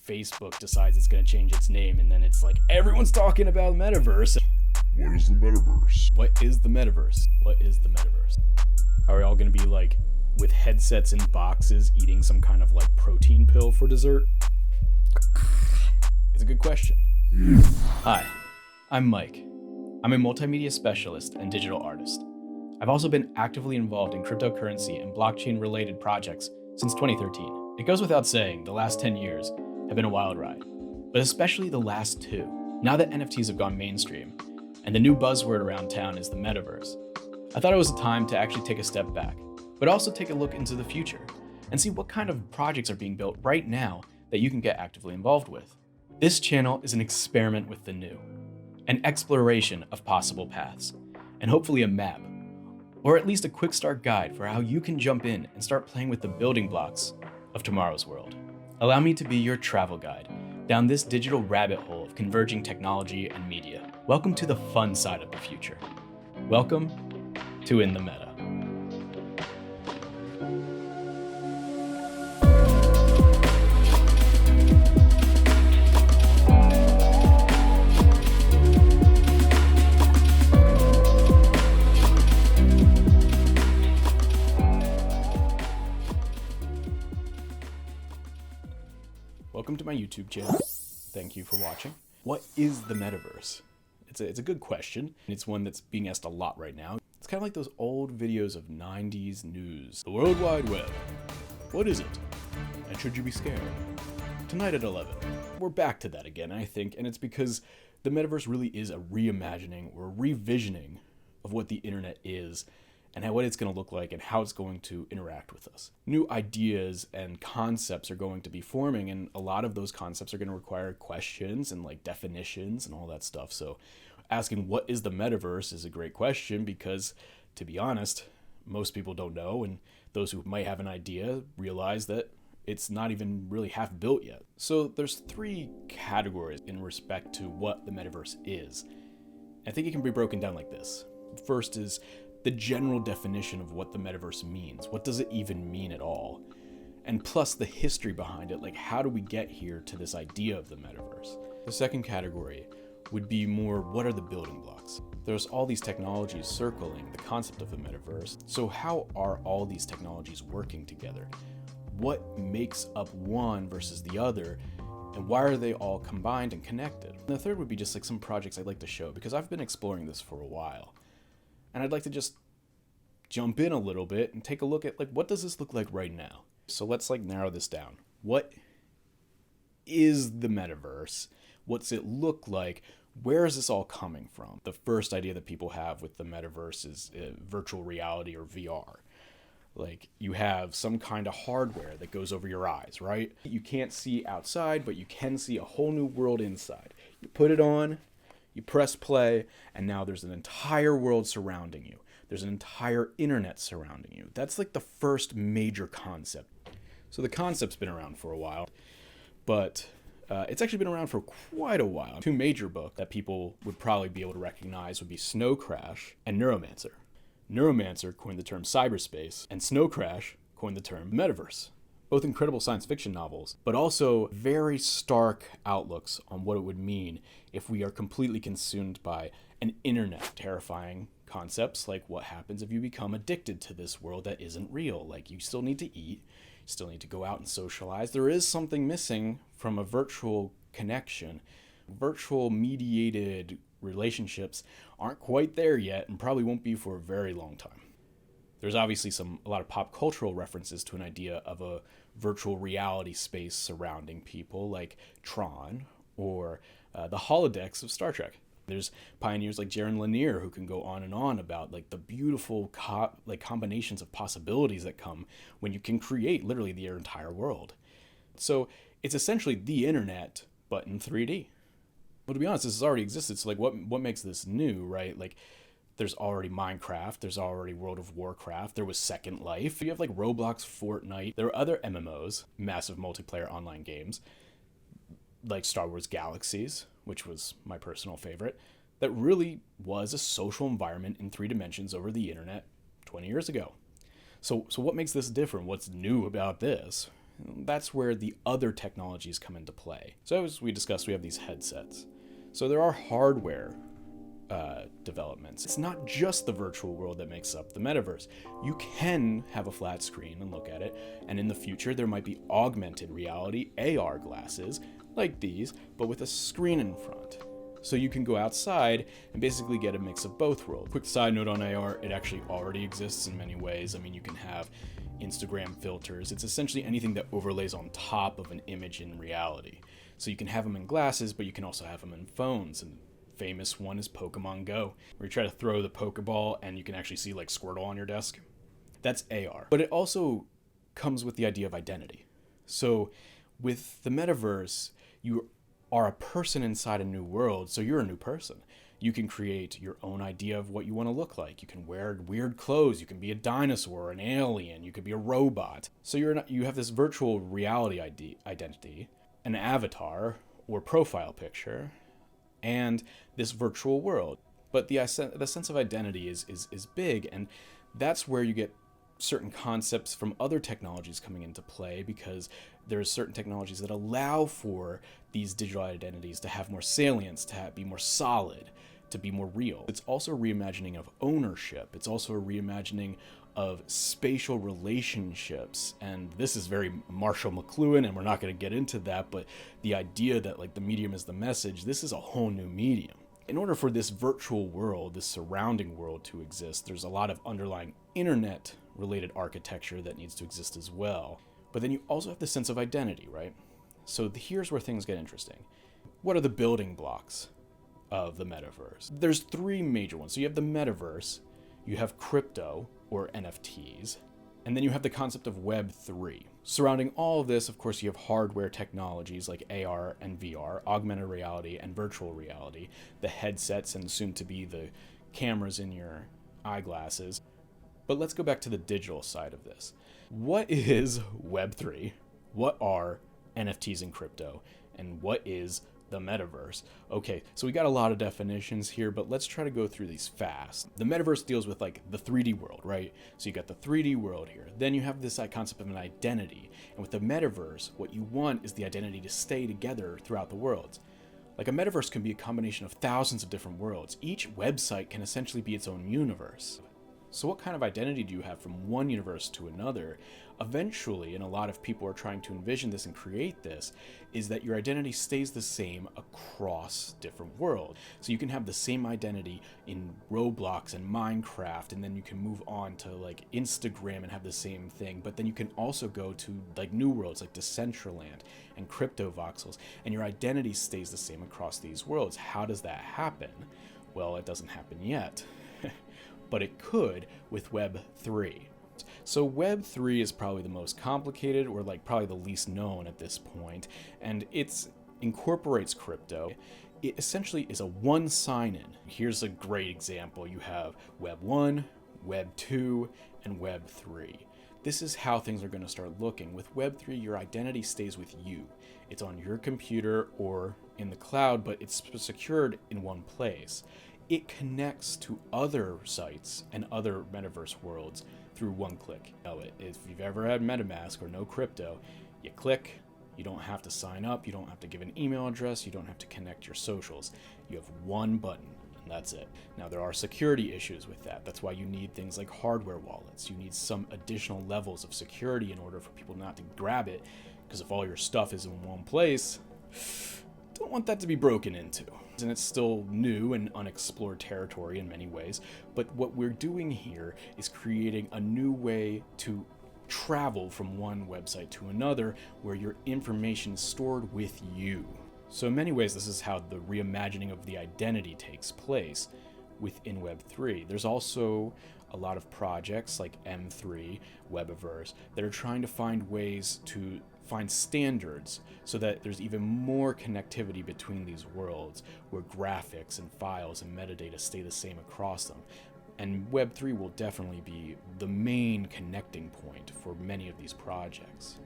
Facebook decides it's going to change its name, and then it's like, everyone's talking about Metaverse. What is the Metaverse? What is the Metaverse? What is the Metaverse? Are we all going to be like with headsets in boxes eating some kind of like protein pill for dessert? It's a good question. Hi, I'm Mike. I'm a multimedia specialist and digital artist. I've also been actively involved in cryptocurrency and blockchain-related projects since 2013. It goes without saying, the last 10 years have been a wild ride, but especially the last 2. Now that NFTs have gone mainstream, and the new buzzword around town is the Metaverse, I thought it was a time to actually take a step back, but also take a look into the future and see what kind of projects are being built right now that you can get actively involved with. This channel is an experiment with the new, an exploration of possible paths, and hopefully a map, or at least a quick start guide for how you can jump in and start playing with the building blocks of tomorrow's world. Allow me to be your travel guide down this digital rabbit hole of converging technology and media. Welcome to the fun side of the future. Welcome to InTheMeta. Welcome to my YouTube channel. Thank you for watching. What is the Metaverse? It's a good question. It's one that's being asked a lot right now. It's kind of like those old videos of 90s news. The World Wide Web. What is it? And should you be scared? Tonight at 11. We're back to that again, I think, and it's because the Metaverse really is a reimagining or a revisioning of what the internet is and what it's going to look like and how it's going to interact with us. New ideas and concepts are going to be forming, and a lot of those concepts are going to require questions and like definitions and all that stuff. So asking what is the Metaverse is a great question because, to be honest, most people don't know, and those who might have an idea realize that it's not even really half built yet. So there's 3 categories in respect to what the Metaverse is. I think it can be broken down like this. First is the general definition of what the Metaverse means. What does it even mean at all? And plus the history behind it, like how do we get here to this idea of the Metaverse? The second category would be more, what are the building blocks? There's all these technologies circling the concept of the Metaverse. So how are all these technologies working together? What makes up one versus the other? And why are they all combined and connected? And the third would be just like some projects I'd like to show because I've been exploring this for a while. And I'd like to just jump in a little bit and take a look at like, what does this look like right now? So let's like narrow this down. What is the Metaverse? What's it look like? Where is this all coming from? The first idea that people have with the Metaverse is virtual reality or VR. Like you have some kind of hardware that goes over your eyes, right? You can't see outside, but you can see a whole new world inside. You put it on, you press play, and now there's an entire world surrounding you. There's an entire internet surrounding you. That's like the first major concept. So the concept's been around for a while, but it's actually been around for quite a while. 2 major books that people would probably be able to recognize would be Snow Crash and Neuromancer. Neuromancer coined the term cyberspace, and Snow Crash coined the term metaverse. Both incredible science fiction novels, but also very stark outlooks on what it would mean if we are completely consumed by an internet. Terrifying concepts like what happens if you become addicted to this world that isn't real. Like you still need to eat, you still need to go out and socialize. There is something missing from a virtual connection. Virtual mediated relationships aren't quite there yet and probably won't be for a very long time. There's obviously a lot of pop cultural references to an idea of a virtual reality space surrounding people like Tron or the holodecks of Star Trek. There's pioneers like Jaron Lanier who can go on and on about like the beautiful combinations of possibilities that come when you can create literally the entire world. So it's essentially the internet, but in 3D. Well, to be honest, this has already existed. So like what makes this new, right? Like there's already Minecraft, there's already World of Warcraft, there was Second Life, you have like Roblox, Fortnite, there are other MMOs, massive multiplayer online games, like Star Wars Galaxies, which was my personal favorite, that really was a social environment in 3 dimensions over the internet 20 years ago. So what makes this different? What's new about this? That's where the other technologies come into play. So as we discussed, we have these headsets. So there are hardware developments. It's not just the virtual world that makes up the metaverse. You can have a flat screen and look at it, and in the future there might be augmented reality AR glasses like these, but with a screen in front. So you can go outside and basically get a mix of both worlds. Quick side note on AR, it actually already exists in many ways. I mean, you can have Instagram filters. It's essentially anything that overlays on top of an image in reality. So you can have them in glasses, but you can also have them in phones. And famous one is Pokemon Go, where you try to throw the Pokeball and you can actually see like Squirtle on your desk. That's AR. But it also comes with the idea of identity. So with the metaverse, you are a person inside a new world, so you're a new person. You can create your own idea of what you want to look like. You can wear weird clothes. You can be a dinosaur, an alien. You could be a robot. So you have this virtual reality identity, an avatar or profile picture, and this virtual world. But the sense of identity is big, and that's where you get certain concepts from other technologies coming into play, because there's certain technologies that allow for these digital identities to have more salience, to be more solid, to be more real. It's also a reimagining of ownership. It's also a reimagining of spatial relationships. And this is very Marshall McLuhan, and we're not going to get into that, but the idea that like the medium is the message, this is a whole new medium. In order for this virtual world, this surrounding world to exist, there's a lot of underlying internet related architecture that needs to exist as well. But then you also have the sense of identity, right? So here's where things get interesting. What are the building blocks of the metaverse? There's three major ones. So you have the metaverse, you have crypto or NFTs, and then you have the concept of Web3. Surrounding all of this, of course, you have hardware technologies like AR and VR, augmented reality and virtual reality, the headsets and soon to be the cameras in your eyeglasses. But let's go back to the digital side of this. What is Web3? What are NFTs and crypto? And what is the metaverse? Okay, so we got a lot of definitions here, but let's try to go through these fast. The metaverse deals with like the 3D world, right? So you got the 3D world here. Then you have this concept of an identity. And with the metaverse, what you want is the identity to stay together throughout the worlds. Like a metaverse can be a combination of thousands of different worlds. Each website can essentially be its own universe. So what kind of identity do you have from one universe to another? Eventually, and a lot of people are trying to envision this and create this, is that your identity stays the same across different worlds. So you can have the same identity in Roblox and Minecraft, and then you can move on to like Instagram and have the same thing. But then you can also go to like new worlds like Decentraland and Crypto Voxels, and your identity stays the same across these worlds. How does that happen? Well, it doesn't happen yet. But it could with Web3. So Web3 is probably the most complicated, or like probably the least known at this point, and it incorporates crypto. It essentially is a one sign-in. Here's a great example. You have Web 1, Web 2, and Web 3. This is how things are going to start looking. With Web 3, your identity stays with you. It's on your computer or in the cloud, but it's secured in one place. It connects to other sites and other metaverse worlds through one click. If you've ever had MetaMask or no crypto, you click, you don't have to sign up, you don't have to give an email address, you don't have to connect your socials. You have one button, and that's it. Now, there are security issues with that. That's why you need things like hardware wallets. You need some additional levels of security in order for people not to grab it, because if all your stuff is in one place, don't want that to be broken into. And it's still new and unexplored territory in many ways, but what we're doing here is creating a new way to travel from one website to another where your information is stored with you. So in many ways, this is how the reimagining of the identity takes place within Web3. There's also a lot of projects like M3, Webiverse, that are trying to find ways to find standards so that there's even more connectivity between these worlds, where graphics and files and metadata stay the same across them. And Web3 will definitely be the main connecting point for many of these projects.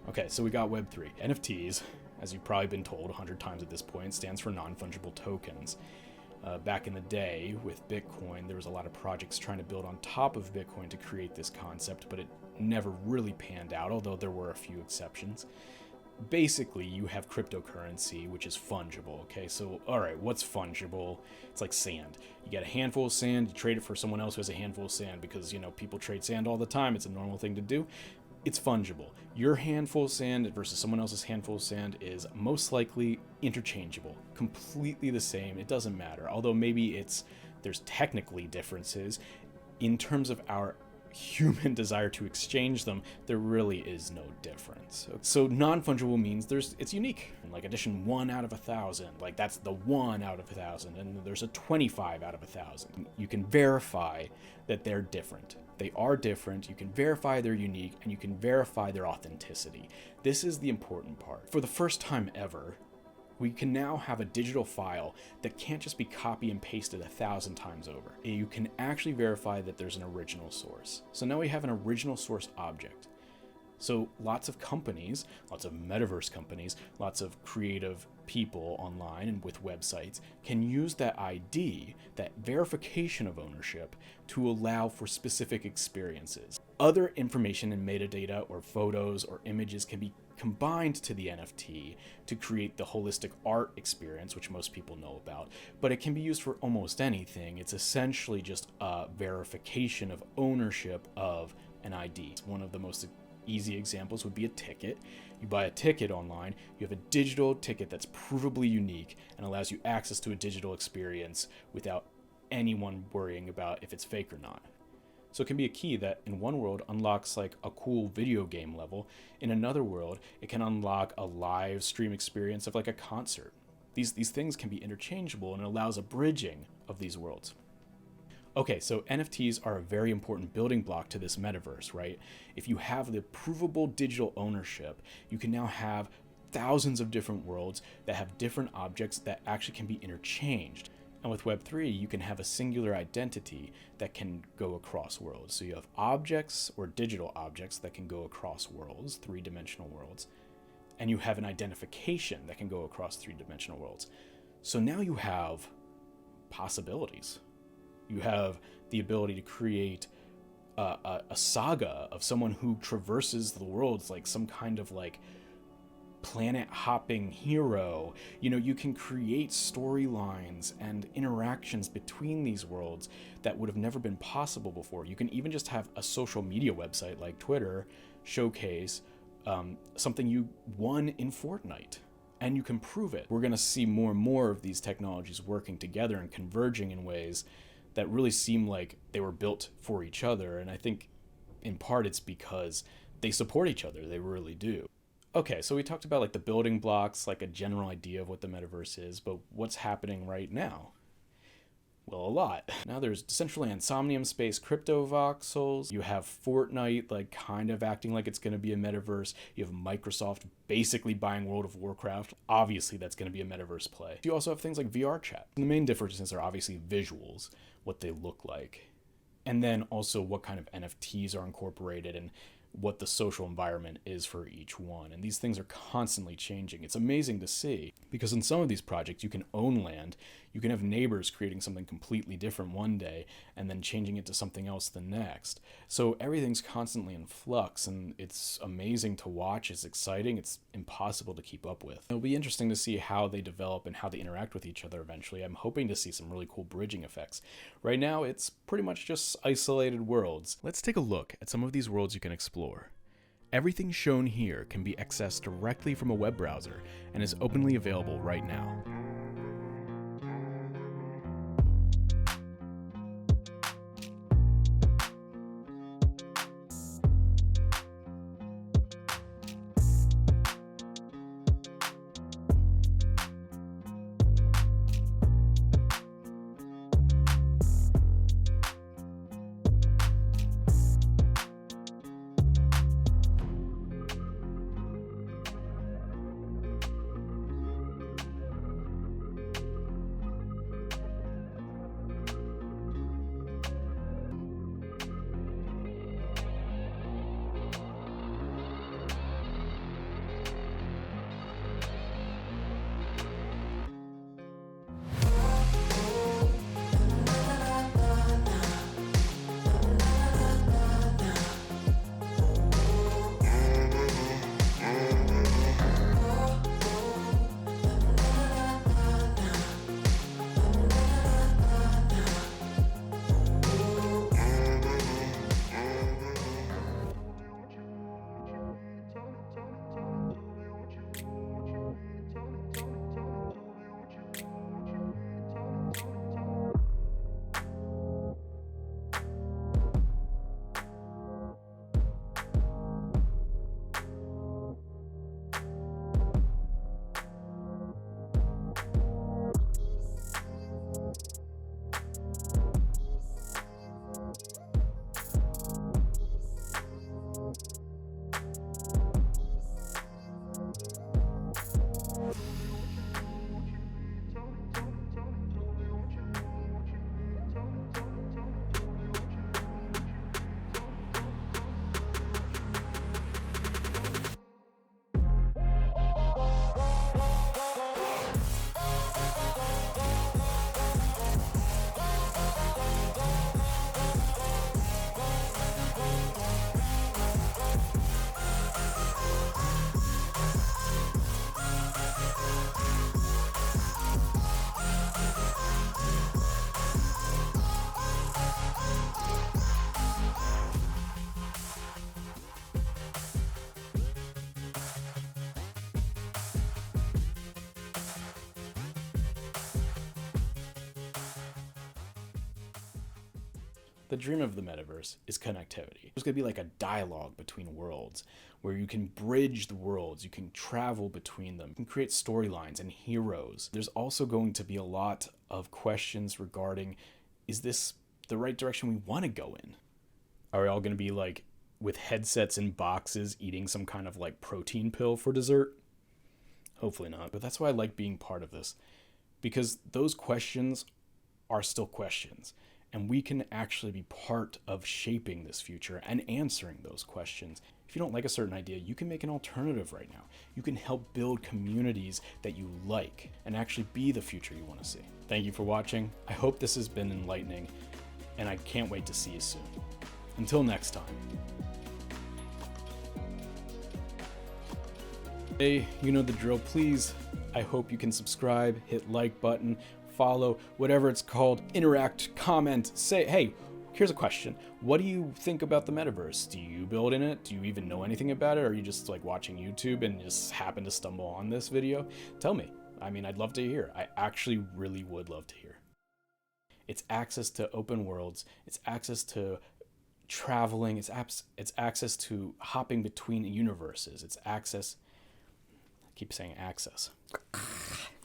Okay, so we got Web3. NFTs, as you've probably been told 100 times at this point, stands for non-fungible tokens. Back in the day with Bitcoin, there was a lot of projects trying to build on top of Bitcoin to create this concept, but it never really panned out, although there were a few exceptions. Basically, you have cryptocurrency, which is fungible, okay? So, all right, what's fungible? It's like sand. You get a handful of sand, you trade it for someone else who has a handful of sand because, people trade sand all the time. It's a normal thing to do. It's fungible. Your handful of sand versus someone else's handful of sand is most likely interchangeable, completely the same. It doesn't matter, although maybe there's technically differences. In terms of our human desire to exchange them, there really is no difference. So non-fungible means it's unique. Like addition 1 out of 1,000, like that's the 1 out of 1,000, and there's a 25 out of 1,000. You can verify that they're different. They are different, you can verify they're unique, and you can verify their authenticity. This is the important part. For the first time ever, we can now have a digital file that can't just be copy and pasted 1,000 times over. You can actually verify that there's an original source. So now we have an original source object. So lots of companies, lots of metaverse companies, lots of creative people online and with websites can use that ID, that verification of ownership, to allow for specific experiences. Other information and metadata or photos or images can be combined to the NFT to create the holistic art experience, which most people know about, but it can be used for almost anything. It's essentially just a verification of ownership of an ID. One of the most easy examples would be a ticket. You buy a ticket online, you have a digital ticket that's provably unique and allows you access to a digital experience without anyone worrying about if it's fake or not. So it can be a key that in one world unlocks like a cool video game level. In another world, it can unlock a live stream experience of like a concert. These things can be interchangeable, and it allows a bridging of these worlds. Okay, so NFTs are a very important building block to this metaverse, right? If you have the provable digital ownership, you can now have thousands of different worlds that have different objects that actually can be interchanged. And with Web3, you can have a singular identity that can go across worlds. So you have objects or digital objects that can go across worlds, three-dimensional worlds, and you have an identification that can go across three-dimensional worlds. So now you have possibilities. You have the ability to create a saga of someone who traverses the worlds like some kind of like planet hopping hero. You can create storylines and interactions between these worlds that would have never been possible before. You can even just have a social media website like Twitter showcase something you won in Fortnite, and you can prove it. We're going to see more and more of these technologies working together and converging in ways that really seem like they were built for each other, and I think in part it's because they support each other. They really do. Okay, so we talked about like the building blocks, like a general idea of what the metaverse is, but what's happening right now? Well, a lot. Now there's Decentraland Somnium Space crypto voxels. You have Fortnite like kind of acting like it's going to be a metaverse. You have Microsoft basically buying World of Warcraft. Obviously that's going to be a metaverse play. You also have things like VR chat. The main differences are obviously visuals, what they look like, and then also what kind of NFTs are incorporated and what the social environment is for each one. And these things are constantly changing. It's amazing to see, because in some of these projects you can own land, you can have neighbors creating something completely different one day and then changing it to something else the next. So everything's constantly in flux, and it's amazing to watch. It's exciting. It's impossible to keep up with. It'll be interesting to see how they develop and how they interact with each other eventually. I'm hoping to see some really cool bridging effects. Right now it's pretty much just isolated worlds. Let's take a look at some of these worlds you can explore. Everything shown here can be accessed directly from a web browser and is openly available right now. The dream of the metaverse is connectivity. There's going to be like a dialogue between worlds where you can bridge the worlds, you can travel between them, you can create storylines and heroes. There's also going to be a lot of questions regarding, is this the right direction we want to go in? Are we all going to be like with headsets in boxes eating some kind of like protein pill for dessert? Hopefully not. But that's why I like being part of this, because those questions are still questions. And we can actually be part of shaping this future and answering those questions. If you don't like a certain idea, you can make an alternative right now. You can help build communities that you like and actually be the future you want to see. Thank you for watching. I hope this has been enlightening, and I can't wait to see you soon. Until next time. Hey, you know the drill. Please, I hope you can subscribe, hit like button, follow, whatever it's called, interact, comment, say, hey, here's a question. What do you think about the metaverse? Do you build in it? Do you even know anything about it? Or are you just like watching YouTube and just happen to stumble on this video? Tell me. I mean, I'd love to hear. I actually really would love to hear. It's access to open worlds. It's access to traveling. It's access to hopping between universes. It's access. I keep saying access.